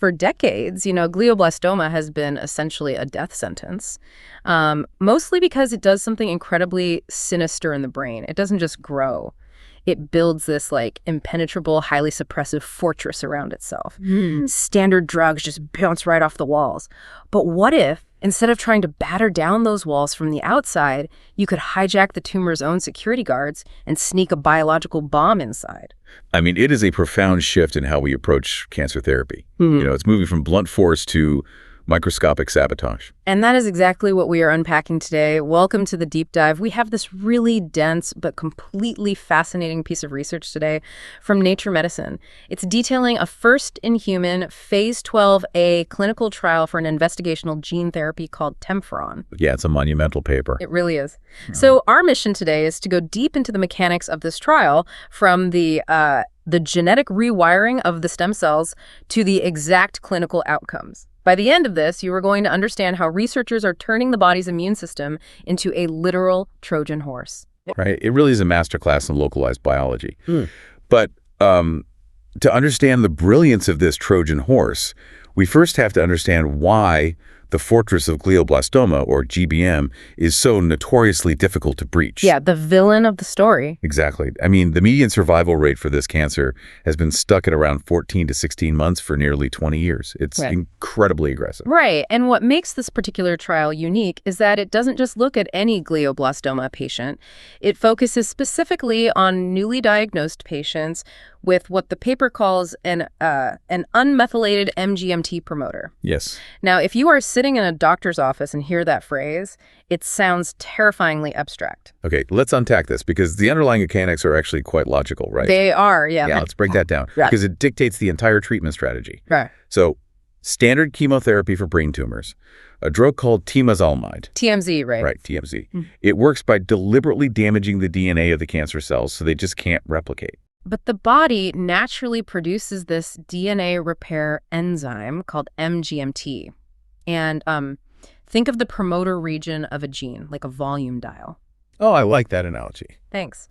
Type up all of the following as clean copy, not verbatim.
for decades, glioblastoma has been essentially a death sentence, mostly because it does something incredibly sinister in the brain. It doesn't just grow. It builds this impenetrable, highly suppressive fortress around itself. Standard drugs just bounce right off the walls. But what if, instead of trying to batter down those walls from the outside, you could hijack the tumor's own security guards and sneak a biological bomb inside? I mean, it is a profound shift in how we approach cancer therapy. It's moving from blunt force to microscopic sabotage. And that is exactly what we are unpacking today. Welcome to the deep dive. We have this really dense but completely fascinating piece of research today from Nature Medicine. It's detailing a first-in-human phase 12A clinical trial for an investigational gene therapy called Temferon. Yeah, it's a monumental paper. It really is. So our mission today is to go deep into the mechanics of this trial, from the genetic rewiring of the stem cells to the exact clinical outcomes. By the end of this, you are going to understand how researchers are turning the body's immune system into a literal Trojan horse. Right. It really is a masterclass in localized biology. But to understand the brilliance of this Trojan horse, we first have to understand why the fortress of glioblastoma, or GBM, is so notoriously difficult to breach. Yeah, the villain of the story. Exactly. I mean, the median survival rate for this cancer has been stuck at around 14 to 16 months for nearly 20 years. It's incredibly aggressive. Right. And what makes this particular trial unique is that it doesn't just look at any glioblastoma patient. It focuses specifically on newly diagnosed patients with what the paper calls an unmethylated MGMT promoter. Yes. Now, if you are sitting in a doctor's office and hear that phrase, it sounds terrifyingly abstract. Okay, let's unpack this, because the underlying mechanics are actually quite logical, right? They are, yeah. Yeah, let's break that down, because it dictates the entire treatment strategy. Right. So, standard chemotherapy for brain tumors, a drug called temozolomide. TMZ, right? Right, TMZ. It works by deliberately damaging the DNA of the cancer cells so they just can't replicate. But the body naturally produces this DNA repair enzyme called MGMT. And think of the promoter region of a gene, like a volume dial. Oh, I like that analogy. Thanks.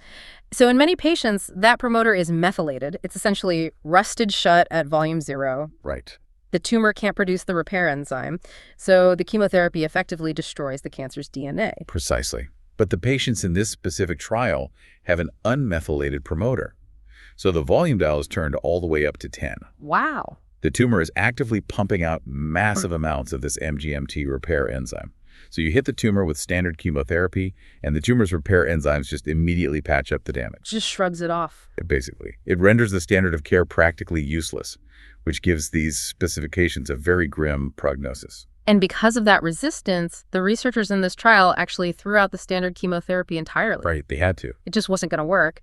So in many patients, that promoter is methylated. It's essentially rusted shut at volume 0. Right. The tumor can't produce the repair enzyme, so the chemotherapy effectively destroys the cancer's DNA. Precisely. But the patients in this specific trial have an unmethylated promoter. So the volume dial is turned all the way up to 10. Wow. The tumor is actively pumping out massive amounts of this MGMT repair enzyme. So you hit the tumor with standard chemotherapy, and the tumor's repair enzymes just immediately patch up the damage. Just shrugs it off. Basically. It renders the standard of care practically useless, which gives these specifications a very grim prognosis. And because of that resistance, the researchers in this trial actually threw out the standard chemotherapy entirely. Right, they had to. It just wasn't going to work.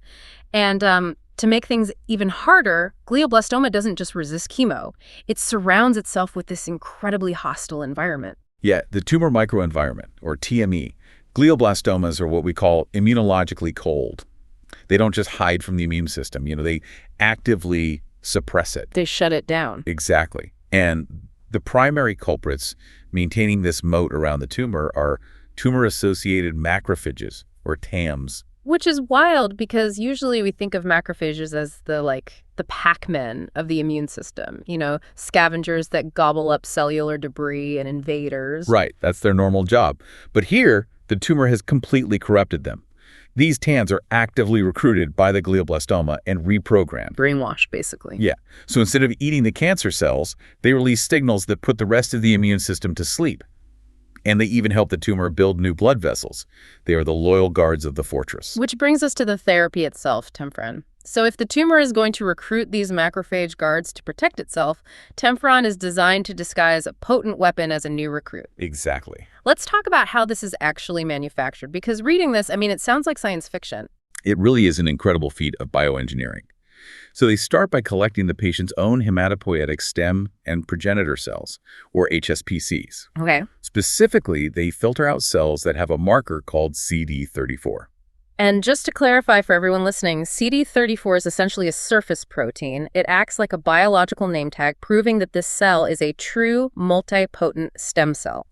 And to make things even harder, glioblastoma doesn't just resist chemo. It surrounds itself with this incredibly hostile environment. Yeah, the tumor microenvironment, or TME. Glioblastomas are what we call immunologically cold. They don't just hide from the immune system. They actively suppress it. They shut it down. Exactly. And the primary culprits maintaining this moat around the tumor are tumor-associated macrophages, or TAMs. Which is wild, because usually we think of macrophages as the Pac-Men of the immune system, scavengers that gobble up cellular debris and invaders. Right, that's their normal job. But here, the tumor has completely corrupted them. These TAMs are actively recruited by the glioblastoma and reprogrammed. Brainwashed, basically. Yeah. So instead of eating the cancer cells, they release signals that put the rest of the immune system to sleep. And they even help the tumor build new blood vessels. They are the loyal guards of the fortress. Which brings us to the therapy itself, Temferon. So if the tumor is going to recruit these macrophage guards to protect itself, Temferon is designed to disguise a potent weapon as a new recruit. Exactly. Let's talk about how this is actually manufactured, because reading this, it sounds like science fiction. It really is an incredible feat of bioengineering. So they start by collecting the patient's own hematopoietic stem and progenitor cells, or HSPCs. Okay. Specifically, they filter out cells that have a marker called CD34. And just to clarify for everyone listening, CD34 is essentially a surface protein. It acts like a biological name tag, proving that this cell is a true multipotent stem cell,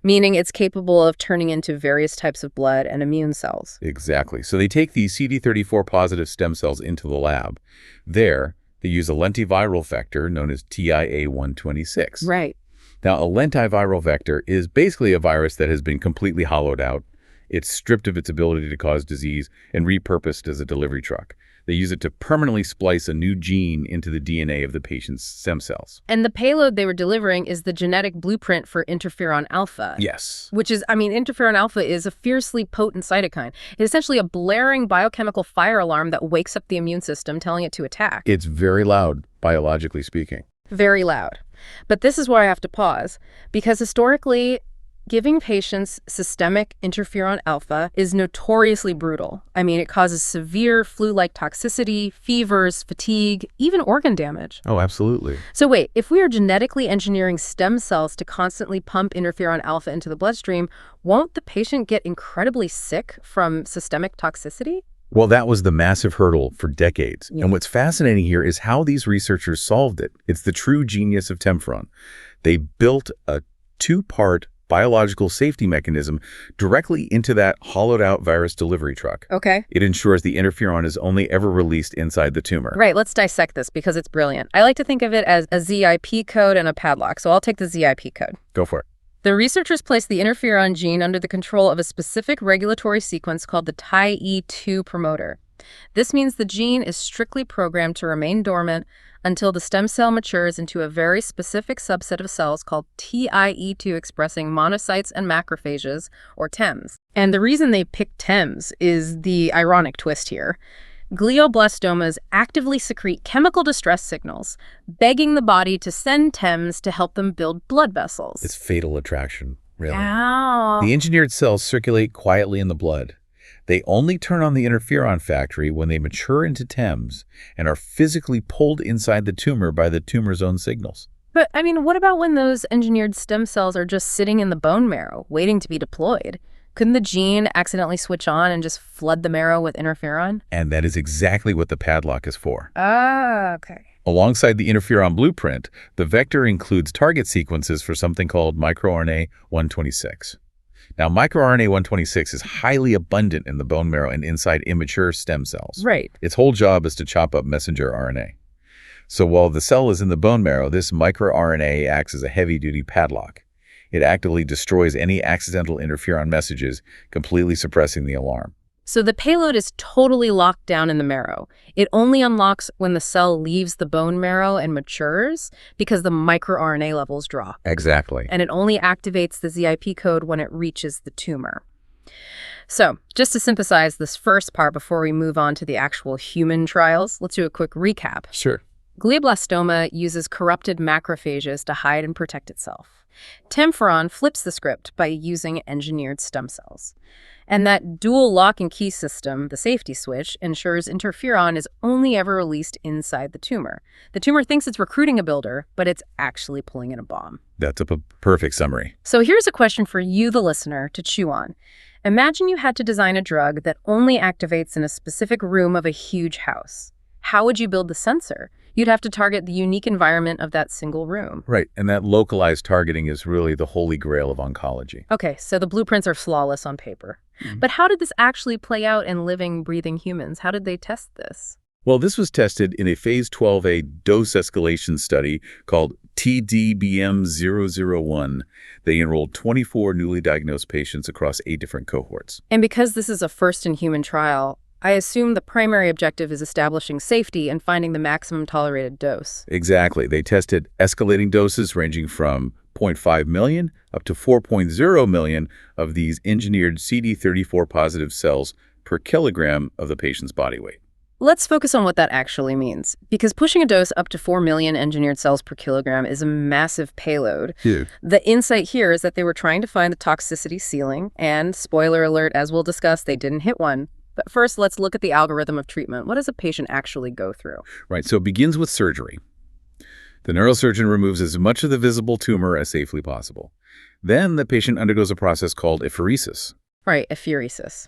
meaning it's capable of turning into various types of blood and immune cells. Exactly. So they take these CD34 positive stem cells into the lab. There, they They use a lentiviral vector known as TIA-126. Right. Now, a lentiviral vector is basically a virus that has been completely hollowed out. It's stripped of its ability to cause disease and repurposed as a delivery truck. They use it to permanently splice a new gene into the DNA of the patient's stem cells. And the payload they were delivering is the genetic blueprint for interferon alpha. Yes. Which is, interferon alpha is a fiercely potent cytokine. It's essentially a blaring biochemical fire alarm that wakes up the immune system, telling it to attack. It's very loud, biologically speaking. Very loud. But this is where I have to pause, because historically, giving patients systemic interferon alpha is notoriously brutal. It causes severe flu-like toxicity, fevers, fatigue, even organ damage. Oh, absolutely. So wait, if we are genetically engineering stem cells to constantly pump interferon alpha into the bloodstream, won't the patient get incredibly sick from systemic toxicity? Well, that was the massive hurdle for decades. Yeah. And what's fascinating here is how these researchers solved it. It's the true genius of Temferon. They built a two-part biological safety mechanism directly into that hollowed-out virus delivery truck. Okay. It ensures the interferon is only ever released inside the tumor. Right, let's dissect this because it's brilliant. I like to think of it as a ZIP code and a padlock, so I'll take the ZIP code. Go for it. The researchers placed the interferon gene under the control of a specific regulatory sequence called the TIE2 promoter. This means the gene is strictly programmed to remain dormant until the stem cell matures into a very specific subset of cells called TIE2-expressing monocytes and macrophages, or TEMs. And the reason they picked TEMs is the ironic twist here. Glioblastomas actively secrete chemical distress signals, begging the body to send TEMs to help them build blood vessels. It's fatal attraction, really. Ow. The engineered cells circulate quietly in the blood. They only turn on the interferon factory when they mature into TEMs and are physically pulled inside the tumor by the tumor's own signals. But, what about when those engineered stem cells are just sitting in the bone marrow, waiting to be deployed? Couldn't the gene accidentally switch on and just flood the marrow with interferon? And that is exactly what the padlock is for. Ah, okay. Alongside the interferon blueprint, the vector includes target sequences for something called microRNA 126. Now, microRNA 126 is highly abundant in the bone marrow and inside immature stem cells. Right. Its whole job is to chop up messenger RNA. So while the cell is in the bone marrow, this microRNA acts as a heavy-duty padlock. It actively destroys any accidental interferon messages, completely suppressing the alarm. So the payload is totally locked down in the marrow. It only unlocks when the cell leaves the bone marrow and matures because the microRNA levels drop. Exactly. And it only activates the ZIP code when it reaches the tumor. So just to synthesize this first part before we move on to the actual human trials, let's do a quick recap. Sure. Glioblastoma uses corrupted macrophages to hide and protect itself. Temferon flips the script by using engineered stem cells. And that dual lock and key system, the safety switch, ensures interferon is only ever released inside the tumor. The tumor thinks it's recruiting a builder, but it's actually pulling in a bomb. That's a perfect summary. So here's a question for you, the listener, to chew on. Imagine you had to design a drug that only activates in a specific room of a huge house. How would you build the sensor? You'd have to target the unique environment of that single room. Right, and that localized targeting is really the holy grail of oncology. Okay, so the blueprints are flawless on paper. But how did this actually play out in living, breathing humans? How did they test this? Well, this was tested in a phase 12A dose escalation study called TDBM-001. They enrolled 24 newly diagnosed patients across 8 different cohorts. And because this is a first-in-human trial, I assume the primary objective is establishing safety and finding the maximum tolerated dose. Exactly. They tested escalating doses ranging from 0.5 million up to 4.0 million of these engineered CD34 positive cells per kilogram of the patient's body weight. Let's focus on what that actually means, because pushing a dose up to 4 million engineered cells per kilogram is a massive payload. Huge. The insight here is that they were trying to find the toxicity ceiling, and spoiler alert, as we'll discuss, they didn't hit one. But first, let's look at the algorithm of treatment. What does a patient actually go through? Right, so it begins with surgery. The neurosurgeon removes as much of the visible tumor as safely possible. Then the patient undergoes a process called apheresis. Right, apheresis,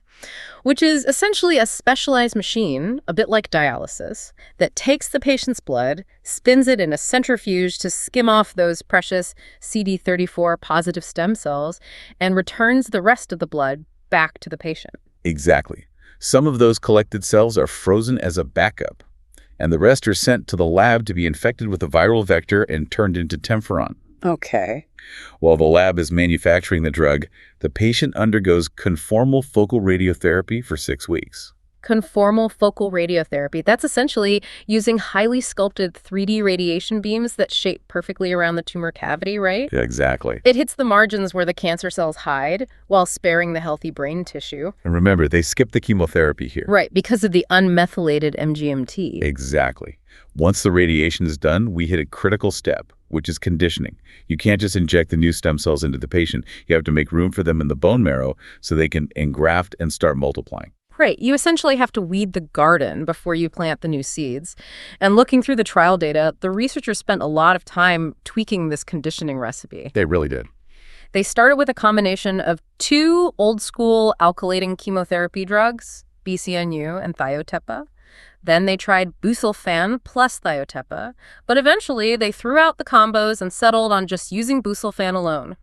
which is essentially a specialized machine, a bit like dialysis, that takes the patient's blood, spins it in a centrifuge to skim off those precious CD34 positive stem cells, and returns the rest of the blood back to the patient. Exactly. Some of those collected cells are frozen as a backup. and the rest are sent to the lab to be infected with a viral vector and turned into Temferon. Okay. While the lab is manufacturing the drug, the patient undergoes conformal focal radiotherapy for 6 weeks. Conformal focal radiotherapy. That's essentially using highly sculpted 3D radiation beams that shape perfectly around the tumor cavity, right? Yeah, exactly. It hits the margins where the cancer cells hide while sparing the healthy brain tissue. And remember, they skip the chemotherapy here. Right, because of the unmethylated MGMT. Exactly. Once the radiation is done, we hit a critical step, which is conditioning. You can't just inject the new stem cells into the patient. You have to make room for them in the bone marrow so they can engraft and start multiplying. Right. You essentially have to weed the garden before you plant the new seeds. And looking through the trial data, the researchers spent a lot of time tweaking this conditioning recipe. They really did. They started with a combination of 2 old-school alkylating chemotherapy drugs, BCNU and thiotepa. Then they tried busulfan plus thiotepa. But eventually, they threw out the combos and settled on just using busulfan alone.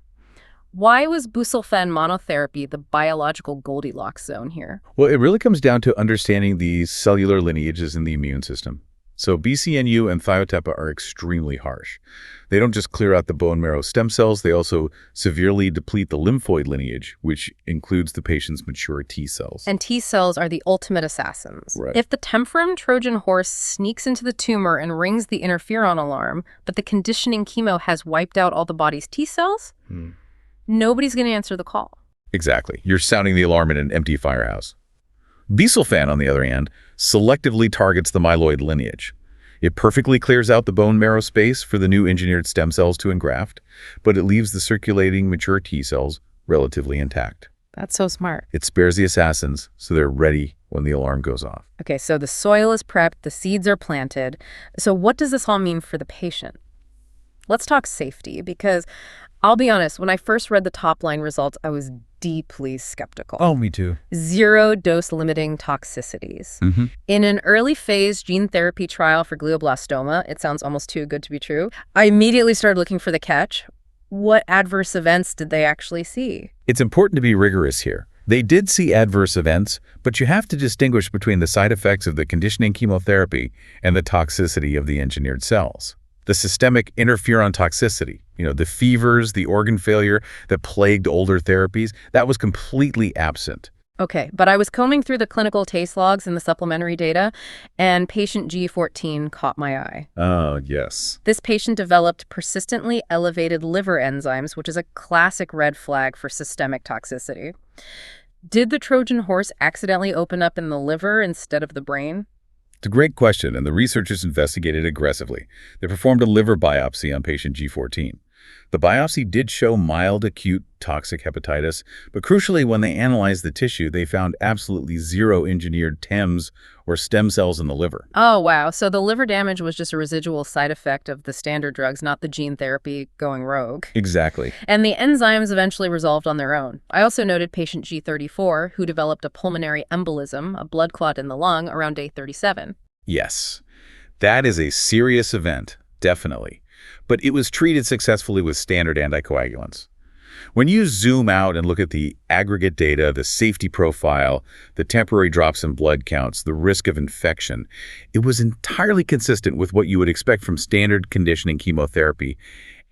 Why was busulfan monotherapy the biological Goldilocks zone here? Well, it really comes down to understanding the cellular lineages in the immune system. So BCNU and thiotepa are extremely harsh. They don't just clear out the bone marrow stem cells, they also severely deplete the lymphoid lineage, which includes the patient's mature T cells. And T cells are the ultimate assassins. Right. If the Temferon Trojan horse sneaks into the tumor and rings the interferon alarm, but the conditioning chemo has wiped out all the body's T cells, nobody's going to answer the call. Exactly. You're sounding the alarm in an empty firehouse. Busulfan, on the other hand, selectively targets the myeloid lineage. It perfectly clears out the bone marrow space for the new engineered stem cells to engraft, but it leaves the circulating mature T cells relatively intact. That's so smart. It spares the assassins, so they're ready when the alarm goes off. Okay, so the soil is prepped, the seeds are planted. So what does this all mean for the patient? Let's talk safety, because I'll be honest, when I first read the top-line results, I was deeply skeptical. Oh, me too. 0 dose-limiting toxicities. In an early phase gene therapy trial for glioblastoma, it sounds almost too good to be true, I immediately started looking for the catch. What adverse events did they actually see? It's important to be rigorous here. They did see adverse events, but you have to distinguish between the side effects of the conditioning chemotherapy and the toxicity of the engineered cells. The systemic interferon toxicity, the fevers, the organ failure that plagued older therapies, that was completely absent. Okay, but I was combing through the clinical taste logs and the supplementary data, and patient G14 caught my eye. Oh, yes. This patient developed persistently elevated liver enzymes, which is a classic red flag for systemic toxicity. Did the Trojan horse accidentally open up in the liver instead of the brain? It's a great question, and the researchers investigated aggressively. They performed a liver biopsy on patient G14. The biopsy did show mild acute toxic hepatitis, but crucially, when they analyzed the tissue, they found absolutely 0 engineered TEMs or stem cells in the liver. Oh, wow. So the liver damage was just a residual side effect of the standard drugs, not the gene therapy going rogue. Exactly. And the enzymes eventually resolved on their own. I also noted patient G34, who developed a pulmonary embolism, a blood clot in the lung, around day 37. Yes, that is a serious event, definitely. But it was treated successfully with standard anticoagulants. When you zoom out and look at the aggregate data, the safety profile, the temporary drops in blood counts, the risk of infection, it was entirely consistent with what you would expect from standard conditioning chemotherapy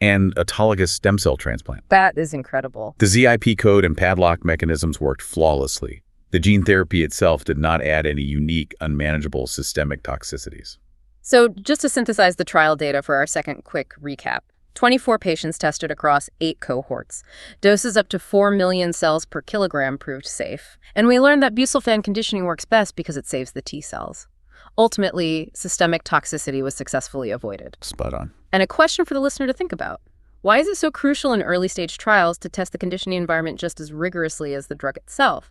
and autologous stem cell transplant. That is incredible. The ZIP code and padlock mechanisms worked flawlessly. The gene therapy itself did not add any unique, unmanageable systemic toxicities. So just to synthesize the trial data for our second quick recap, 24 patients tested across 8 cohorts. Doses up to 4 million cells per kilogram proved safe. And we learned that busulfan conditioning works best because it saves the T cells. Ultimately, systemic toxicity was successfully avoided. Spot on. And a question for the listener to think about. Why is it so crucial in early-stage trials to test the conditioning environment just as rigorously as the drug itself?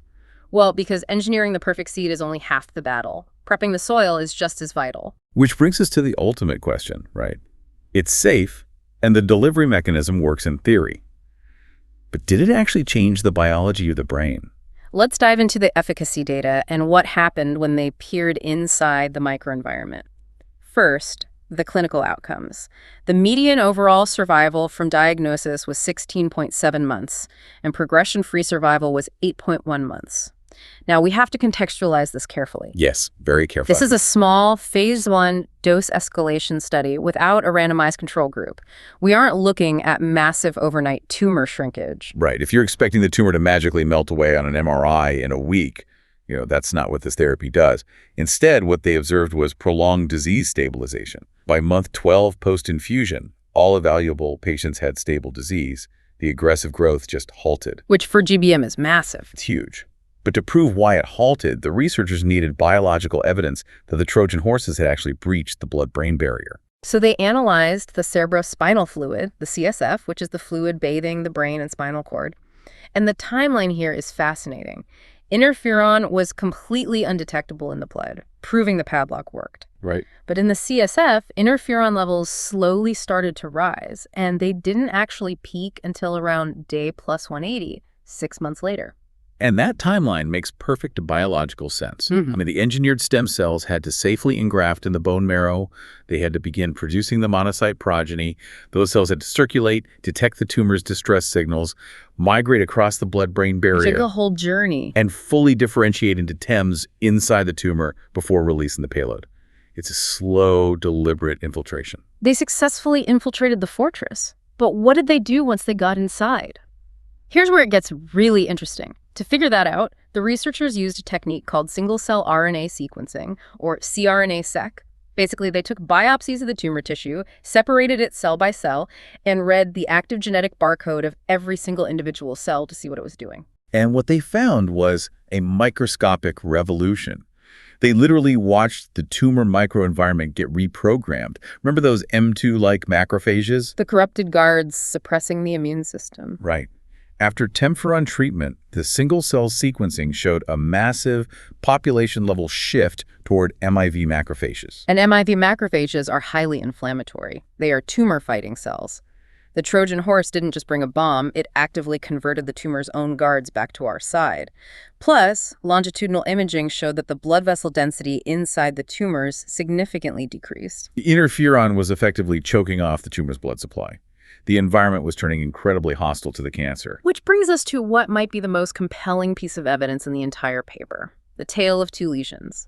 Well, because engineering the perfect seed is only half the battle. Prepping the soil is just as vital. Which brings us to the ultimate question, right? It's safe, and the delivery mechanism works in theory. But did it actually change the biology of the brain? Let's dive into the efficacy data and what happened when they peered inside the microenvironment. First, the clinical outcomes. The median overall survival from diagnosis was 16.7 months, and progression-free survival was 8.1 months. Now, we have to contextualize this carefully. Yes, very carefully. This is a small phase 1 dose escalation study without a randomized control group. We aren't looking at massive overnight tumor shrinkage. Right. If you're expecting the tumor to magically melt away on an MRI in a week, that's not what this therapy does. Instead, what they observed was prolonged disease stabilization. By month 12 post-infusion, all evaluable patients had stable disease. The aggressive growth just halted. Which for GBM is massive. It's huge. But to prove why it halted, the researchers needed biological evidence that the Trojan horses had actually breached the blood-brain barrier. So they analyzed the cerebrospinal fluid, the CSF, which is the fluid bathing the brain and spinal cord. And the timeline here is fascinating. Interferon was completely undetectable in the blood, proving the padlock worked. Right. But in the CSF, interferon levels slowly started to rise, and they didn't actually peak until around day plus 180, 6 months later. And that timeline makes perfect biological sense. Mm-hmm. I mean, the engineered stem cells had to safely engraft in the bone marrow. They had to begin producing the monocyte progeny. Those cells had to circulate, detect the tumor's distress signals, migrate across the blood-brain barrier. It's like a whole journey. And fully differentiate into TEMs inside the tumor before releasing the payload. It's a slow, deliberate infiltration. They successfully infiltrated the fortress. But what did they do once they got inside? Here's where it gets really interesting. To figure that out, the researchers used a technique called single-cell RNA sequencing, or cRNA-seq. Basically, they took biopsies of the tumor tissue, separated it cell by cell, and read the active genetic barcode of every single individual cell to see what it was doing. And what they found was a microscopic revolution. They literally watched the tumor microenvironment get reprogrammed. Remember those M2-like macrophages? The corrupted guards suppressing the immune system. Right. After Temferon treatment, the single-cell sequencing showed a massive population-level shift toward MIV macrophages. And MIV macrophages are highly inflammatory. They are tumor-fighting cells. The Trojan horse didn't just bring a bomb, it actively converted the tumor's own guards back to our side. Plus, longitudinal imaging showed that the blood vessel density inside the tumors significantly decreased. The interferon was effectively choking off the tumor's blood supply. The environment was turning incredibly hostile to the cancer. Which brings us to what might be the most compelling piece of evidence in the entire paper, the tale of two lesions.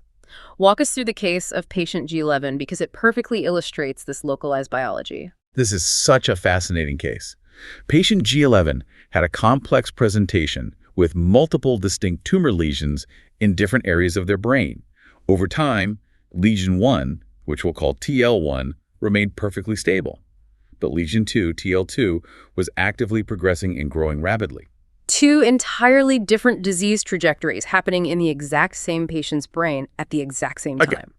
Walk us through the case of patient G11 because it perfectly illustrates this localized biology. This is such a fascinating case. Patient G11 had a complex presentation with multiple distinct tumor lesions in different areas of their brain. Over time, lesion 1, which we'll call TL1, remained perfectly stable. But lesion 2, TL2, was actively progressing and growing rapidly. Two entirely different disease trajectories happening in the exact same patient's brain at the exact same time.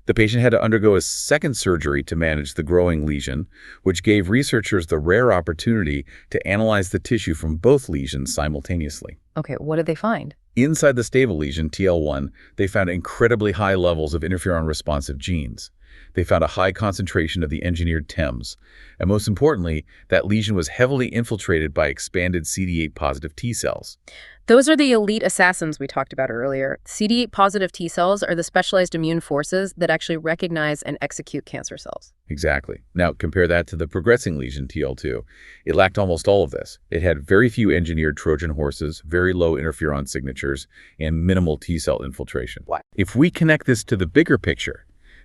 The patient had to undergo a second surgery to manage the growing lesion, which gave researchers the rare opportunity to analyze the tissue from both lesions simultaneously. Okay, what did they find? Inside the stable lesion, TL1, they found incredibly high levels of interferon-responsive genes. They found a high concentration of the engineered TEMs. And most importantly, that lesion was heavily infiltrated by expanded CD8-positive T cells. Those are the elite assassins we talked about earlier. CD8-positive T cells are the specialized immune forces that actually recognize and execute cancer cells. Exactly. Now, compare that to the progressing lesion, TL2. It lacked almost all of this. It had very few engineered Trojan horses, very low interferon signatures, and minimal T cell infiltration. If we connect this to the bigger picture,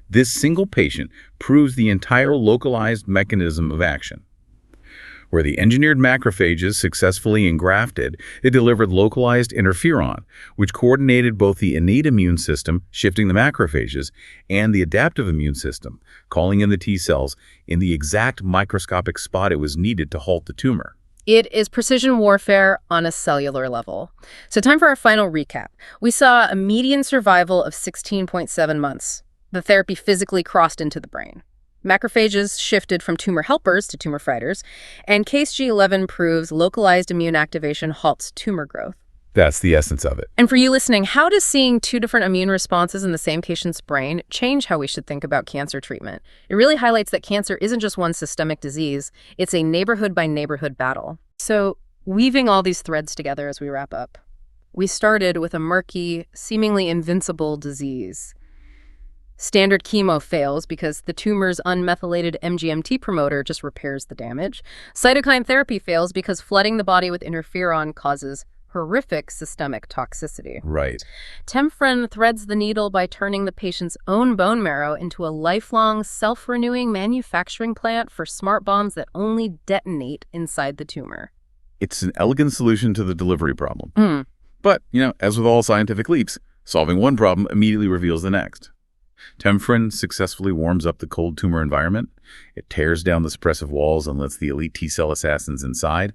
this single patient proves the entire localized mechanism of action. Where the engineered macrophages successfully engrafted, they delivered localized interferon, which coordinated both the innate immune system, shifting the macrophages, and the adaptive immune system, calling in the T cells in the exact microscopic spot it was needed to halt the tumor. It is precision warfare on a cellular level. So time for our final recap. We saw a median survival of 16.7 months. The therapy physically crossed into the brain. Macrophages shifted from tumor helpers to tumor fighters, and case G11 proves localized immune activation halts tumor growth. That's the essence of it. And for you listening, how does seeing two different immune responses in the same patient's brain change how we should think about cancer treatment? It really highlights that cancer isn't just one systemic disease, it's a neighborhood-by-neighborhood battle. So, weaving all these threads together as we wrap up, we started with a murky, seemingly invincible disease. Standard chemo fails because the tumor's unmethylated MGMT promoter just repairs the damage. Cytokine therapy fails because flooding the body with interferon causes horrific systemic toxicity. Right. Temferon threads the needle by turning the patient's own bone marrow into a lifelong, self-renewing manufacturing plant for smart bombs that only detonate inside the tumor. It's an elegant solution to the delivery problem. But, as with all scientific leaps, solving one problem immediately reveals the next. Temferon successfully warms up the cold tumor environment. It tears down the suppressive walls and lets the elite T-cell assassins inside.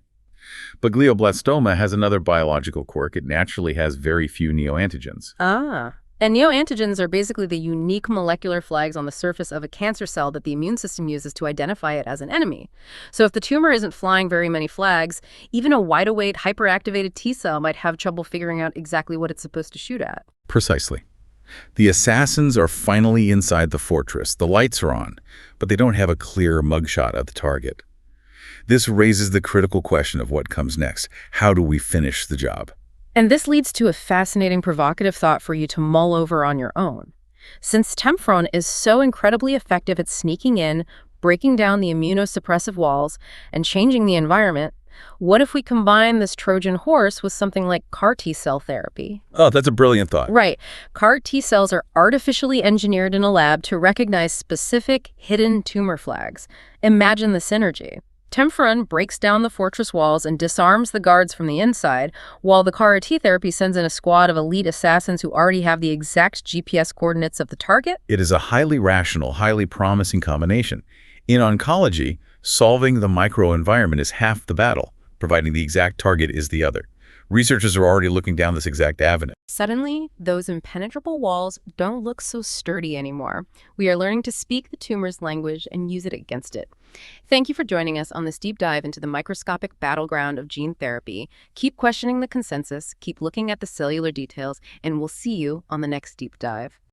But glioblastoma has another biological quirk. It naturally has very few neoantigens. And neoantigens are basically the unique molecular flags on the surface of a cancer cell that the immune system uses to identify it as an enemy. So if the tumor isn't flying very many flags, even a wide-awake, hyperactivated T-cell might have trouble figuring out exactly what it's supposed to shoot at. Precisely. The assassins are finally inside the fortress. The lights are on, but they don't have a clear mugshot of the target. This raises the critical question of what comes next. How do we finish the job? And this leads to a fascinating, provocative thought for you to mull over on your own. Since Temferon is so incredibly effective at sneaking in, breaking down the immunosuppressive walls, and changing the environment, what if we combine this Trojan horse with something like CAR T-cell therapy? Oh, that's a brilliant thought. Right. CAR T-cells are artificially engineered in a lab to recognize specific hidden tumor flags. Imagine the synergy. Temferon breaks down the fortress walls and disarms the guards from the inside, while the CAR T therapy sends in a squad of elite assassins who already have the exact GPS coordinates of the target. It is a highly rational, highly promising combination. In oncology, solving the microenvironment is half the battle, providing the exact target is the other. Researchers are already looking down this exact avenue. Suddenly, those impenetrable walls don't look so sturdy anymore. We are learning to speak the tumor's language and use it against it. Thank you for joining us on this deep dive into the microscopic battleground of gene therapy. Keep questioning the consensus, keep looking at the cellular details, and we'll see you on the next deep dive.